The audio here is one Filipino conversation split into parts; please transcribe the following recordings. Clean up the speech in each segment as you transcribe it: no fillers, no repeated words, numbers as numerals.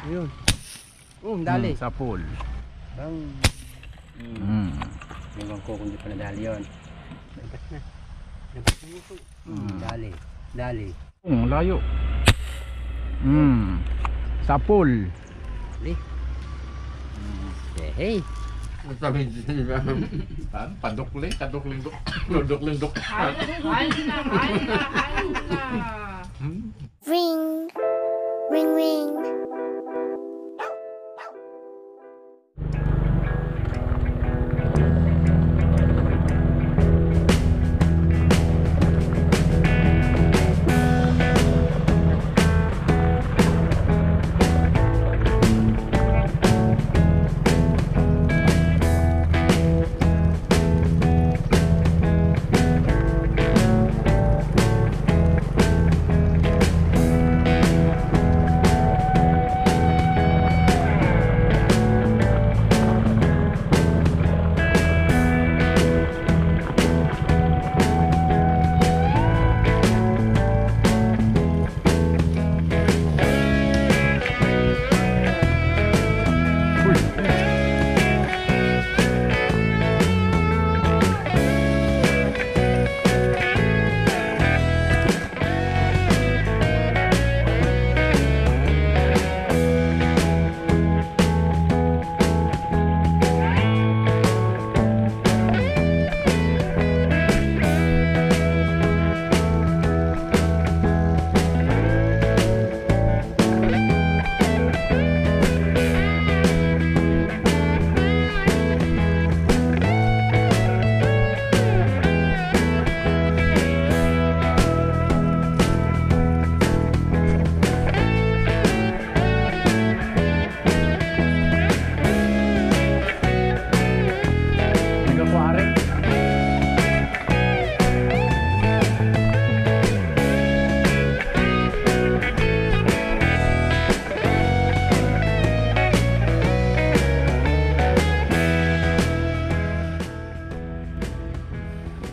Ayun. Dali. Sa pool. Bang. Ewan ko kung di pa nadali yun. Labas na. Labas na ito. Dali. Dali. Layo. Sa pool. Dali. Hey. Sabi nila, padukling, kadukling, kadukling, Kain na. Ring, ring, ring.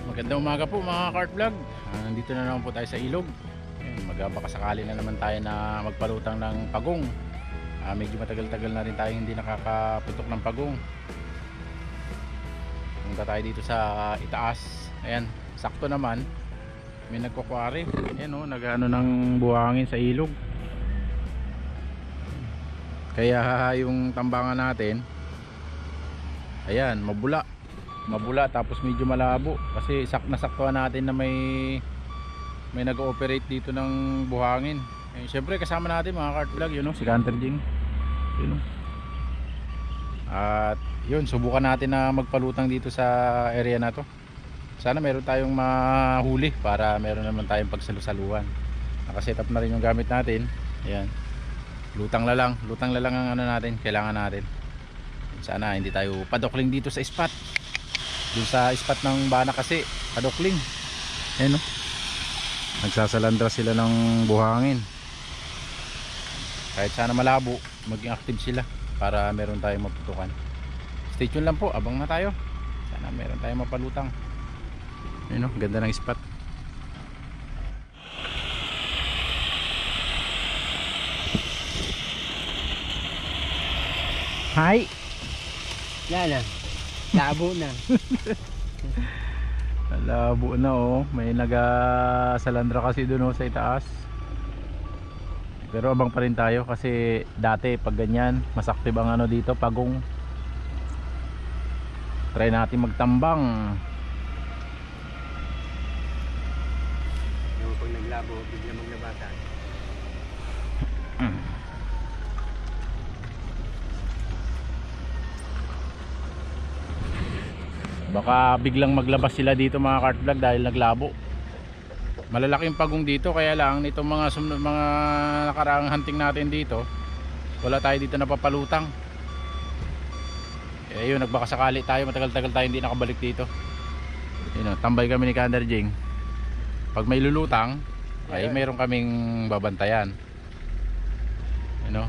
Magandang umaga po mga Kart Vlog. Nandito na naman po tayo sa ilog. Magbakasakali na naman tayo na magpalutang ng pagong. Medyo matagal-tagal na rin tayo hindi nakakaputok ng pagong. Punta tayo dito sa itaas. Ayan, sakto naman. May nagkukwari. Ayan o, nagano ng buhangin sa ilog. Kaya yung tambangan natin, ayan, mabula tapos medyo malabo kasi nasaktuhan natin na may nag-ooperate dito ng buhangin. Siyempre kasama natin mga Kart Vlog, yun, si Hunter Jing, yun. At yun, subukan natin na magpalutang dito sa area na to. Sana meron tayong mahuli para meron naman tayong pagsalusaluhan. Nakasetup na rin yung gamit natin. Ayan, lutang la lang ang ano natin, kailangan natin. Sana hindi tayo padokling dito sa spot. Dun sa spot ng bana kasi padokling. Ayan o, nagsasalandra sila ng buhangin. Kahit sana malabo, maging active sila para meron tayong maputukan. Stay tuned lang po, abang na tayo. Sana meron tayong mapalutang. Ayan o, ganda ng spot. Hi! Yan na. Labo na. Labo na oh. May nagasalandra kasi doon oh, sa itaas. Pero abang pa rin tayo kasi dati pag ganyan mas active ang ano dito, pagong. Try natin magtambang. Yung pag naglabo, bigla maglabatan. Baka biglang maglabas sila dito mga Kart Vlog dahil naglabo. Malalaking pagong dito, kaya lang nitong mga nakaraang hunting natin dito, wala tayo dito napapalutang. Yun, nagbakasakali tayo, matagal-tagal tayo hindi nakabalik dito. Yun, tambay kami ni Hunter Jing. Pag may lulutang ay mayroon kaming babantayan.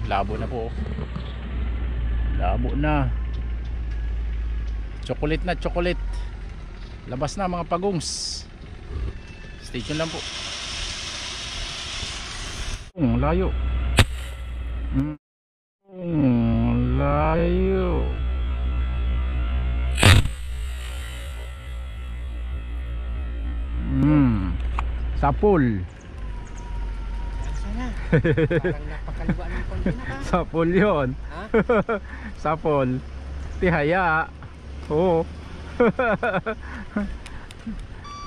Labo na po. Labo na. Chocolate na chocolate. Labas na mga pagungs. Stay tuned lang po. Layo. Sa pool. Sana. Parang napakaliwa ng konti na ka. Sa pool yun. Ha? Sa pool. Tihaya. Oo.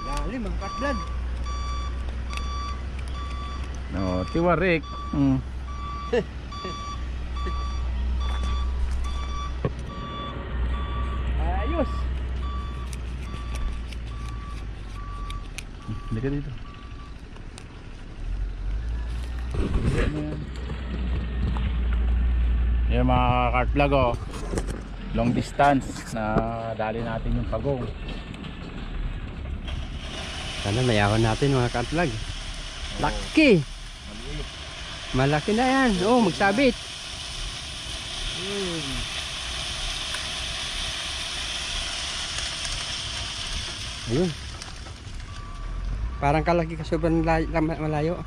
Lalim ang katblad. No, tiwarik. Ayos. Hindi ka dito. Yung mga kart vlog oh. Long distance na dali natin yung pagong. Sana mayakon natin mga katlag. Laki. Malaki na yan. Oh, magsabit. Ayun. Parang kalaki ka sobrang malayo.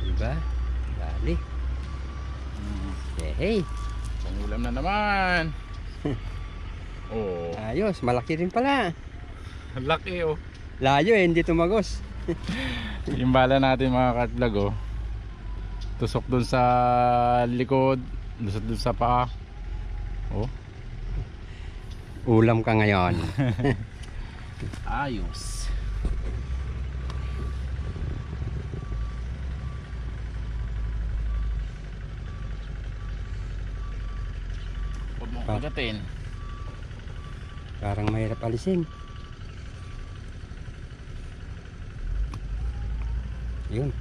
Diba? Bali. Hey. Pangulam na naman. Oh, Ayos, malaki rin pala. ang laki oh. Layo eh, hindi tumagos. Yung bala natin mga kart vlog oh. Tusok dun sa likod, lusot dun sa paa. Oh, Ulam ka ngayon. ayos. Huwag mong kagatin. Parang mahirap alisin. Yun.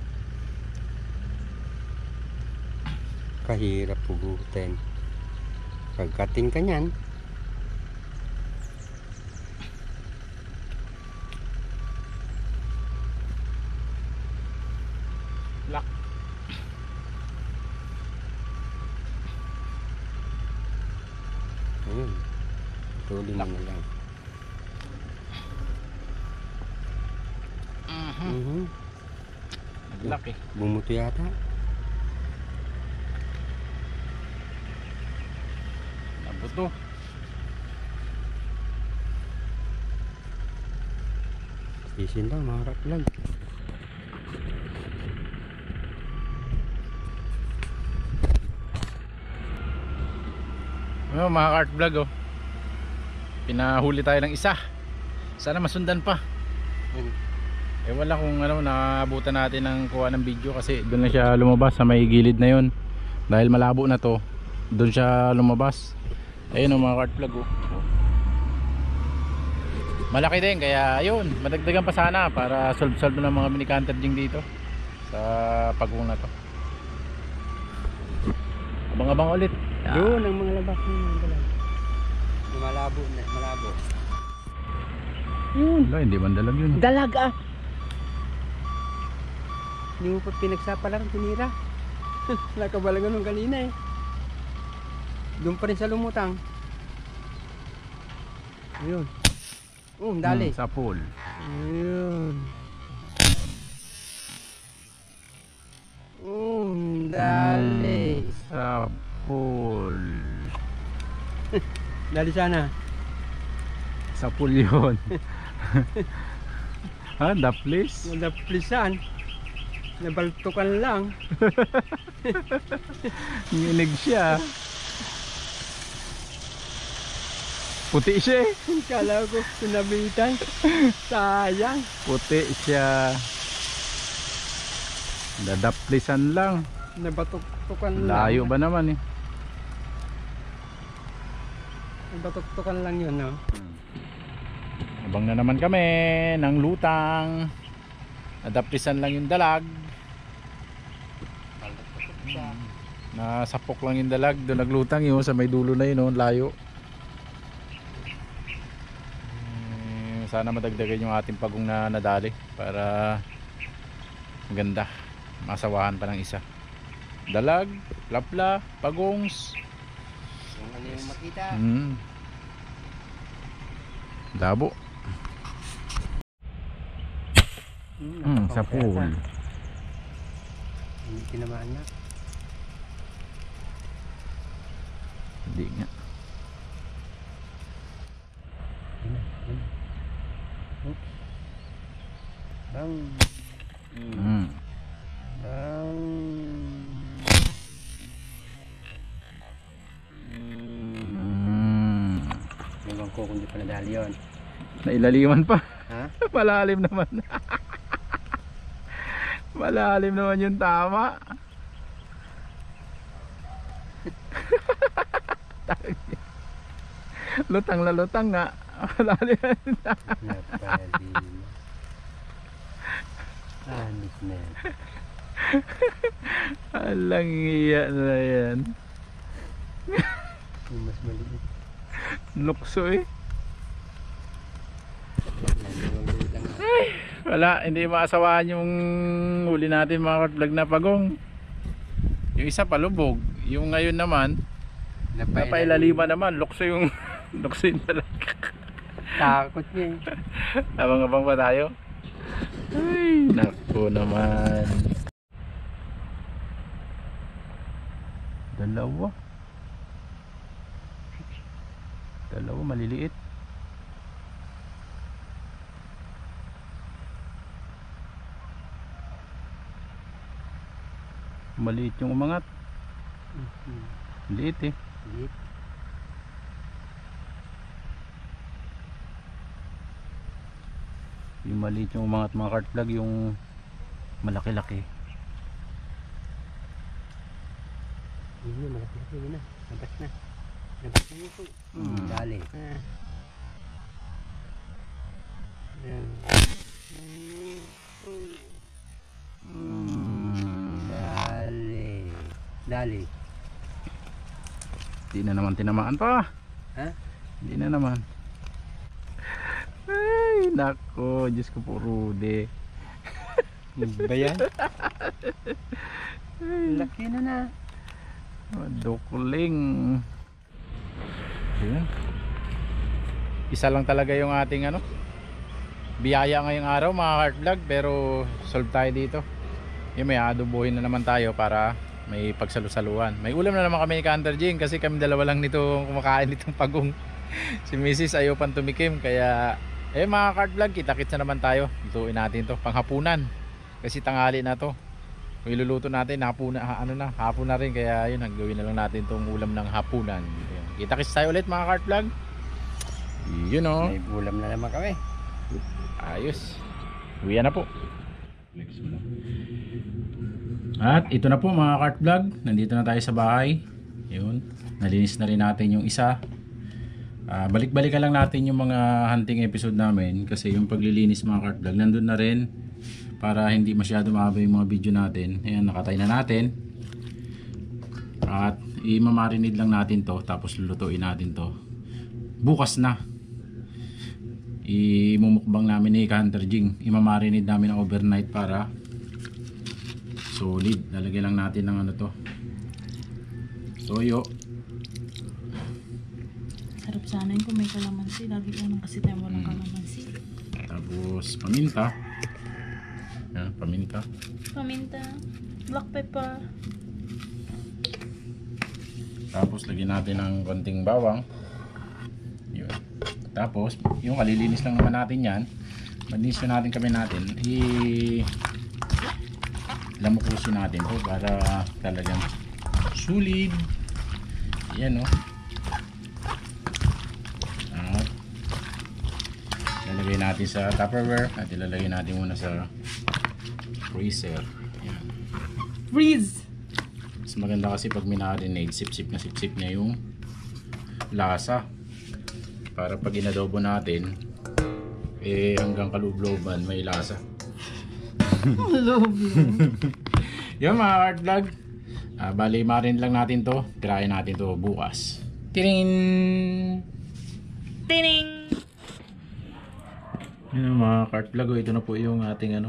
Kahirap pugutin. Pagkating ka nyan. Lak. Ayun. Tuloy mo na lang. Laki. Bumuto yata. Nabuto. Station lang mga katlag. Oh, mga kart vlog oh. Pinahuli tayo ng isa. Sana masundan pa. Eh wala kung ano, naabutan natin ng kuha ng video kasi doon na siya lumabas sa may gilid na yon. Dahil malabo na to, doon siya lumabas. Ayun oh, mga kart vlog oh. Malaki din kaya ayun, madagdagan pa sana para solve ng mga mini-canter ding dito sa pagong na to. Abang-abang ulit. Yun ang mga labak ng dalag. Malabo na, malabo. Yun. Wala, hindi man dalag yun. Dalag ah. Hindi mo pa pinagsapa lang, tinira. Nakabalangan nung kanina eh. Doon pa rin sa lumutang. Ayun. Dali. Sa pool. Ayun. Dali. Sa pool. Dali sana. Sa pool yun. Ha? Daplis? Nadaplisan. Nabaltukan lang. Nginig siya. Puti siya eh. Kala ko sinabitan. Sayang. Puti siya. Dadaplisan lang. Nabatuktukan lang. Layo ba naman eh. Nabatuktukan lang yun, no? Abang na naman kami ng lutang. Nadaplisan lang yung dalag. Nasapok lang yung dalag. Doon naglutang yun sa may dulo na yun, layo. Sana madagdagan yung ating pagong na nadali para maganda, masawahan pa ng isa. Dalag, lapla, pagongs. Kung ano yung makita. Dabo. Sa pool. Hindi tinamaan na. Hindi nga. Oops. Bang. Mm. Bang. Ewan ko kung di pa nadali yun. Nailaliman pa. Ha? Malalim naman. Malalim naman yung tama. Lutang na lutang nga. Malalim. Napalim. Anis na yan. Alang iya na yan. Yung mas maliit. Lukso eh. Maliit lang. Wala, hindi maasawaan yung huli natin mga vlog na pagong. Yung isa palubog. Yung ngayon naman, napailaliman naman. Lukso yung lukso yung talaga. Takot niya eh. Abang-abang pa tayo. Ay, naku naman. Dalawa maliliit. Maliit yung umangat. Liit eh. Liit. Yung maliit yung umangat mga cart vlog, yung malaki-laki. Yun na, malaki-laki yun na. Labas na. Labas na yun po. Dali. Yan. Dali. Dali. Di na naman tinamaan pa. Ha? Di na naman. Ay, nako, Diyos ko po, Rude. Ba yan? Laki na na. Dukling. Ayan. Isa lang talaga yung ating biyaya ngayong araw mga heart vlog, pero solve tayo dito. Yung may adobohin na naman tayo para may pagsalusaluan. May ulam na naman kami ni Hunter Jing kasi kami dalawa lang nito kumakain nitong pagong. Si Mrs. ayaw pang tumikim, kaya mga heart vlog, kita-kits na naman tayo. Lutuin natin to panghapunan kasi tanghali na to. Kung iluluto natin hapon na rin, kaya yun, gawin na lang natin tong ulam ng hapunan. Kita-kits tayo ulit mga heart vlog. Yun o. May ulam na naman kami. Ayos. Uwian na po. At ito na po mga cart vlog, nandito na tayo sa bahay. Yun, nalinis na rin natin yung isa. Balik-balikan lang natin yung mga hunting episode namin kasi yung paglilinis mga cart vlog nandun na rin para hindi masyado mahaba yung mga video natin. Ayan, nakatay na natin. At i-marinate lang natin to, tapos lulutuin natin to. Bukas na imumukbang namin ni Hunter Jing. I-marinate namin ng overnight para solid. Lalagyan lang natin ng toyo. Sarap sana yun kung may kalamansi. Lagi ko nang kasi tayo walang kalamansi. Tapos paminta. Yan, paminta. Paminta. Black pepper. Tapos lagyan natin ng konting bawang. Yun. Tapos yung kalilinis lang naman natin yan. Malinis na natin kami natin. Lamukusin natin to para talagang solid. Yan o. At lalagay natin sa Tupperware at ilalagay natin muna sa freezer. Yan. Freeze! Mas maganda kasi pag minarinade, sip-sip na yung lasa. Para pag inadobo natin, hanggang kaloob-looban may lasa. Love you. Yung mga heart vlog, bali marin lang natin to, tirahin natin to bukas. Tiring! Tining! Yun mga heart vlog, ito na po yung ating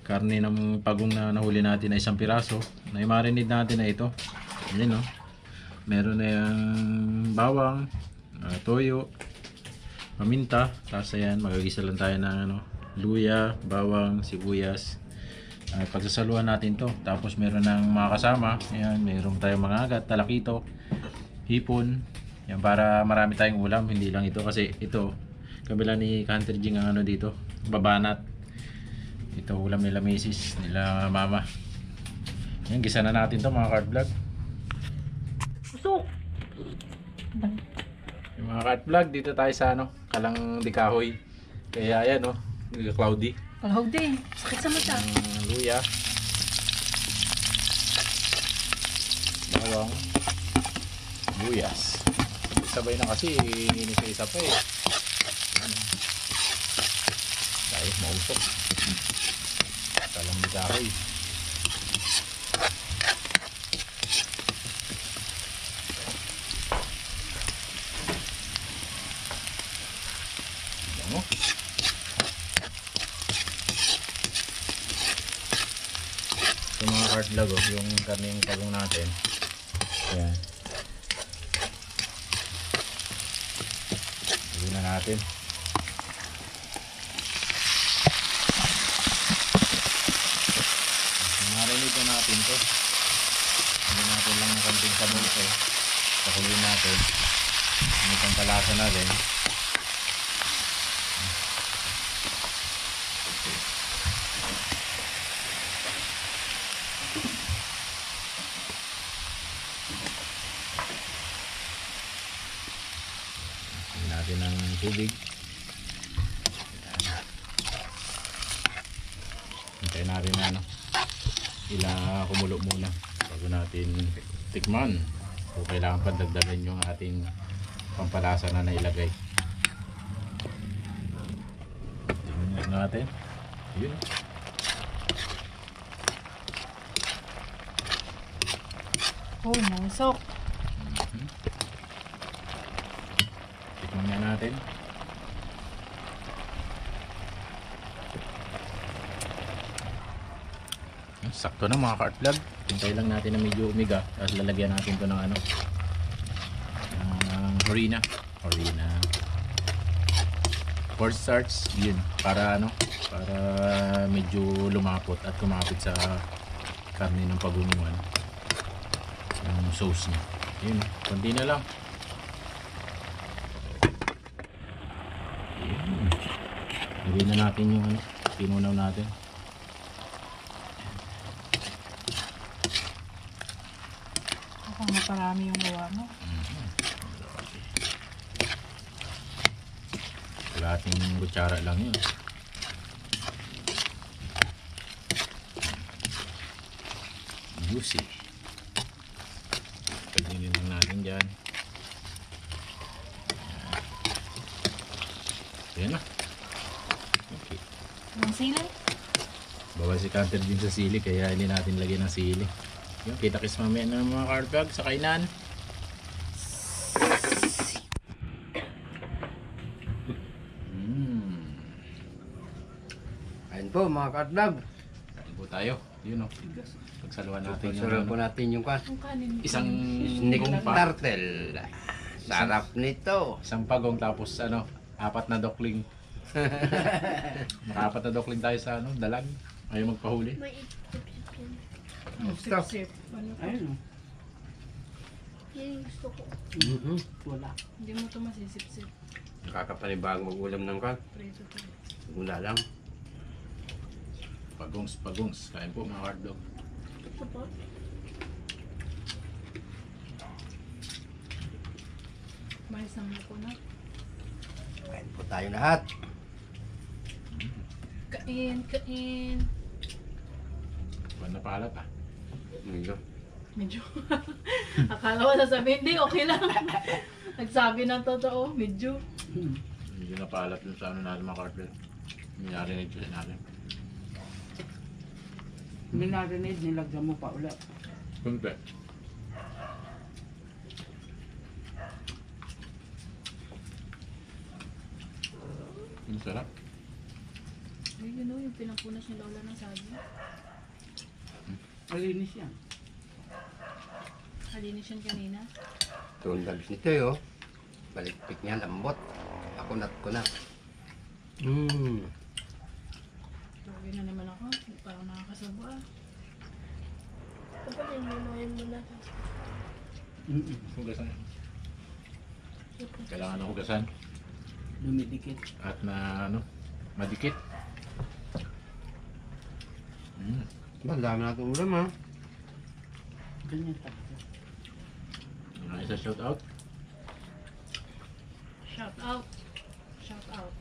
karne ng pagong na nahuli natin na 1 piraso. Na i-marinate natin na ito. Yan meron na yung bawang, toyo, paminta, tapos ayan, magagisa lang tayo ng luya, bawang, sibuyas, At pagsasaluhan natin to. Tapos meron ng mga kasama. Ayan, meron tayong mga agat, talakito, hipon. Yan, para marami tayong ulam. Hindi lang ito kasi ito, kabila ni Hunter Jing ang ano dito, babanat. Ito ulam nila misis, nila mama. Yan, gisa na natin to mga cart vlog. Usok! Yung mga cart vlog, dito tayo sa ano, Kalang di Kahoy. Kaya ayan oh, cloudy. Kalahog din. Sakit sa mata. Luya. Bawang. Buyas. Sabay na kasi, inisa-isa pa eh. Dahil mausok. Kalang di Kahoy. Bango. Yung mga cart vlog, oh, yung karning pagong natin. Ayan. Gawin na natin. Marinate na natin to. Gawin natin lang ng konting kamote. Pakulin natin. May pampalasa na rin. Natin ng tubig. Hintayin natin na ano, kumulo muna bago natin tikman. So kailangan pandagdagan yung ating pampalasa na nailagay. Tingnan natin. Yun. Oh, nausok. Tikman nga natin. Sakto na mga cart vlog. Hintay lang natin na medyo umiga. Tapos lalagyan natin to ng ano, ng harina. Cornstarch. Yun. Para ano, para medyo lumapot at kumapit sa karne ng pagunguan. Yung sauce niya. Yun. Kunti na lang. Lagyan na natin yung ano, pinunaw natin. Mukhang maparami yung gawa mo. Kalahating kutsara lang yun. Juicy. Pagdinin lang natin dyan. Ayan na. Okay. Ang sili? Bawal si Hunter din sa sili kaya hindi natin lagyan ng sili. Yung kita-kis mamaya ng mga cart vlog sa kainan. Ayun po mga ka-vlog. Kain po tayo. Yun o. Pagsaluhan natin Pagsaluhan po yung natin yung Ang kanin. isang Sneak gumpa. turtle. Sarap nito. Isang pagong tapos ano, 4 na dokling. Maka-4 na dokling tayo sa ano, dalag. Ayaw magpahuli. Sip-sip. Ano to? Ayun. Yan yung gusto ko. Wala. Hindi mo to masisip-sip. Nakakapanibagong mag-ulam ng kan. Preso to. Wala lang. Pagongs. Kain po mga hard dog. Ito po. May isang luko na. Kain po tayo lahat. Kain. Buwan na palat ah. Medyo. Medyo. Akala ko sasabihin, hindi, okay lang. Nagsabi ng totoo, medyo. Hindi na palat dun sa ano natin mga hard dog. Narinig ko natin. Hindi narinig, nilagyan mo pa ulit. Kunti. Ang sarap. Ay, yun o, yung pinampunas ni Lola ng saging. Malinis yan. Halinis yan kanina. Ito ang dabis nito eh oh. Balikpik niya, lambot. Ako nat ko na. Lagi na naman ako. Parang nakakasabo ah. Dapat hinunayan mo na. Hugasan. Kailangan na hugasan Dumidikit. at na ano, madikit. Ba, dami natin ulam ha. Ganyan talaga. Isa shout out. Shout out. Shout out.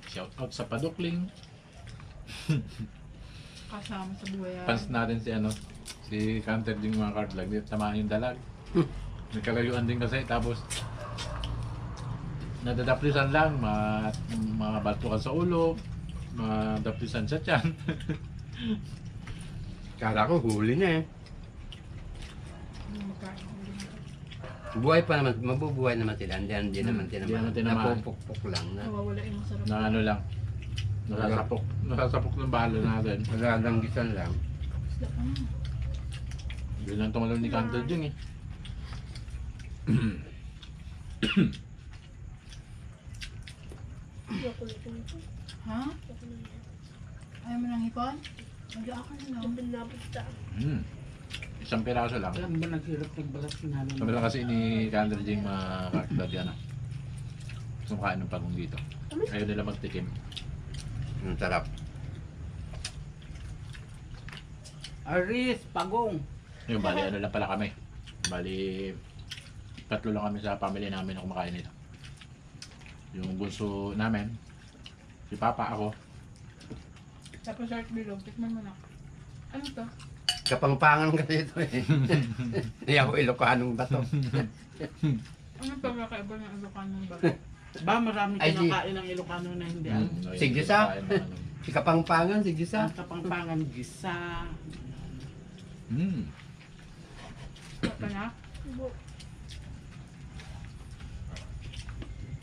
Shout out sa Padukling. Kasama sa buhay. Fans natin si ano, si Canter din mga card vlog. Dito tamahan yung dalag. May kalayuan din kasi tapos nadadaplisan lang, mga baltukan sa ulo, madaplisan sa tiyan. Kala ko huli na eh. Buhay pa naman, mabubuhay naman sila. Hindi naman Hindi tinamaan. naman tinamaan. Napupukpuk lang na. Nawawala yung masarap. Na ano lang, nasasapok ng balo natin. Magaganggisan lang. Isda pa na. Yun lang tumalon ni Canter din eh. Chocolate na ito. Ha? Chocolate na yan. Ayaw mo ng hipon? Mag-aakar na lang. Sabi na basta. Isang piraso lang. Alam ba naghirap nagbalat namin? Sabi lang kasi ni Canter din mga card vlog yan ah. Kumakain ng pagong dito. Ayaw nila magtikim. Ang sarap. Aris, pagong. Yung bali ano lang pala kami. Bali 3 lang kami sa family namin na kumakain nito. Yung bunso namin, si Papa, ako. Tapos short bilog, tikman mo na. Ano to? Kapangpangan kasi ito eh. Hindi ako Ilocanong bato. Ano pa kakaiba ng Ilocano ba? Ba marami Ay, di. kinakain ng Ilocano na hindi alam. Sige sa. Si Kapangpangan, si Gisa. Ang kapangpangan, gisa. Sarap ka na?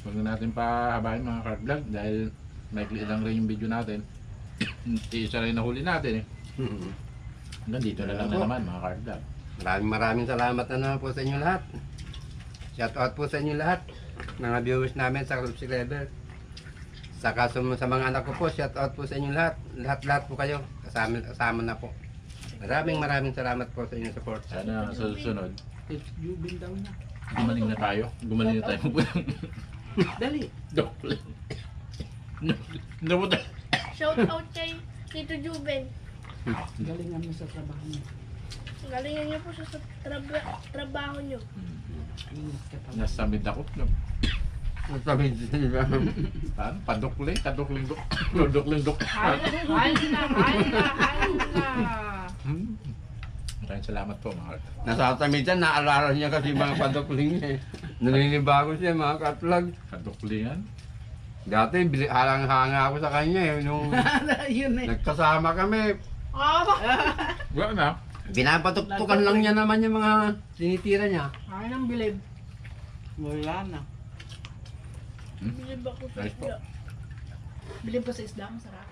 Huwag na natin pahabain mga card vlog dahil maikli lang rin yung video natin. Isa rin nahuli natin eh. Hanggang dito na lang na naman mga card vlog. Maraming salamat na naman po sa inyo lahat. Shout out po sa inyo lahat. Mga viewers namin sa Club Level. Saka sa mga anak ko po, shout out po sa inyo lahat. Lahat po kayo. Kasama na po. Maraming salamat po sa inyong support. Sana sa susunod, It's Jubin daw na. gumaling na tayo. Gumaling na tayo magpulang. Dali. Dokle. Nabuta. Shout out kay Tito Juben. Galingan mo sa trabaho mo. Galingan niyo po sa trabaho niyo. Ingat ka pa. Nasa mid ako. Sabi nila. Paano? Padukling. Kadukling duk. Kadukling duk. Kain na! Maraming salamat po mga card. Nasasamitan, naalala niya kasi mga padukling niya eh. Naninibago siya mga katlag. Kaduklingan. Dati, halang-hanga ako sa kanya eh. Nung Yun eh. nagkasama kami, Wala na. binapatuktukan lang niya naman yung mga tinitira niya. Kain ng bilib. Wala na. Bilib ako sa Nice po. isda. Bilib pa sa isda, masarap.